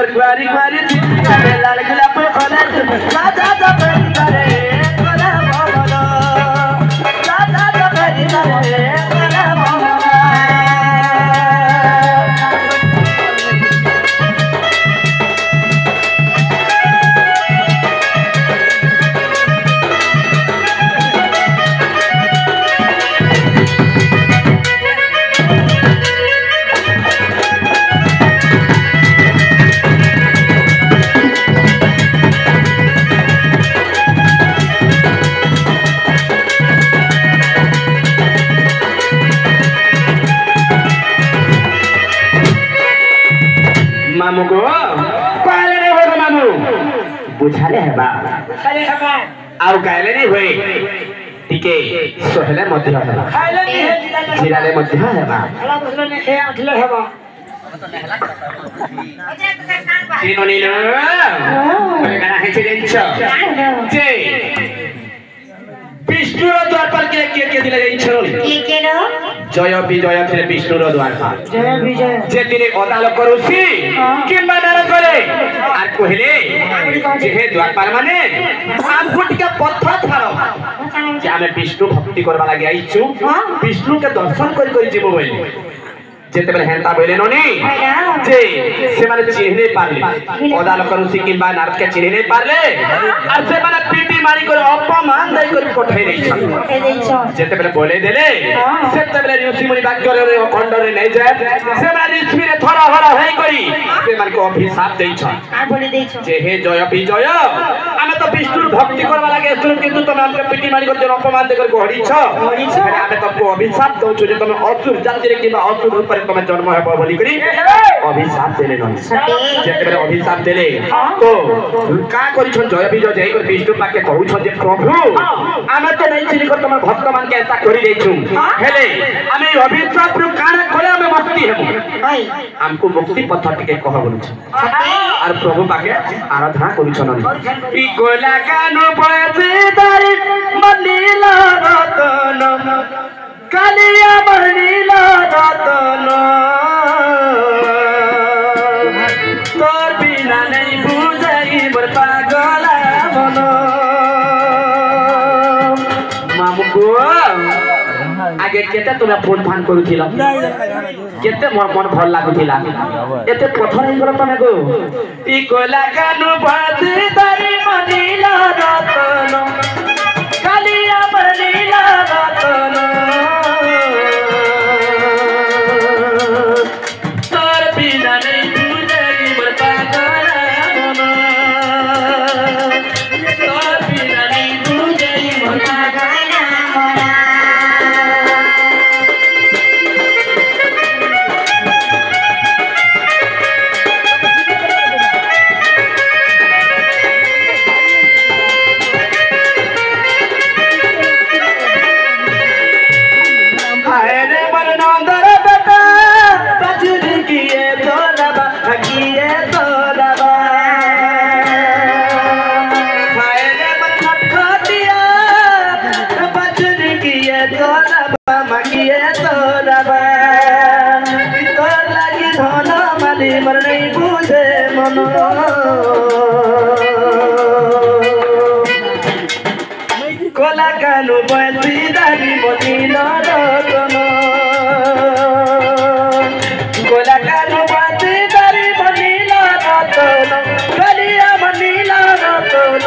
তোর বাড়ি বাড়ি লাল গোলাপ কলার রাজা জপেরি করে কলা ভবন রাজা জপেরি করে কলা ভবন मामू को कहले नहीं होगा मामू बुझाले है बा आउ कहले नहीं होई टिके सोहले मध्य है कहले नहीं है जिराले मध्य है बा हला दूसरे ने ए अठले है बा तीनों नीलो बोले गाना है चिरेंच जे विष्णु द्वार पर के दिले इच्छरो के नो जय विजय थे विष्णु द्वार पर जय विजय जे दिने अदाल करूसी किंबा नार करे आर कहले जे हे द्वार पर माने आम फुटिका पत्थर थारो जे हमें विष्णु भक्ति करबा लागि आइछु विष्णु के दर्शन करि जीवो बोली जेते बेले हेंता बोले नोनी जे से माने चिन्ह पारले अदाल करूसी किंबा नार के चिन्ह नहीं पारले और से माने पीटी मारी कर अपमान दई कर पठै दै छ जेते बेले बोले देले सेते बेले ऋषि मुनि वाक्य रे खंड रे नहीं जाय से माने ऋषि रे थोड़ा हरा है करी से माने को अभिशाप दै छ आ बोले दै छ जे हे जय विजय हमें तो विष्णु भक्ति करबा लागे सुन किंतु तुम हमके पीटी मारी कर अपमान दे कर घड़ी छ हमें तुमको अभिशाप दउ छ जे तुम असुर जाति रे किबा असुर रूप तुम जन्म है बोली करी अभिशाप देले न जेते बेले अभिशाप देले तो का करी छ जय विजय जय कर विष्णु पाके कहू छ जे प्रभु आमे तो नहीं चिनी कर तुम भक्त मान के ऐसा करी दै छु हेले आमे अभिशाप रु कान करे आमे मुक्ति हेबो हमको मुक्ति पथ टिके कह बोलु छ और प्रभु पाके आराधना करू छ न ई कोला कानो पयसे दारी मनीला रतन कालिया मनीला रतन तोर बिना नहीं बुझाई मोर पागला मन मामू को आगे केते तुमे फोन फान करूथिला केते मोर मन भल लागुथिला एते पथर ही गलो तमे को ई कोला कानु बाजी दारी मनीला रतन कालिया मनीला रतन तोर बिना नहीं बुझाई मोर पागला मन तोर बिना नहीं बुझाई मोर पागला मन कोला कानु बसी दारी मनीला रतन कोला कानु बसी दारी मनीला रतन कालिया मनीला रतन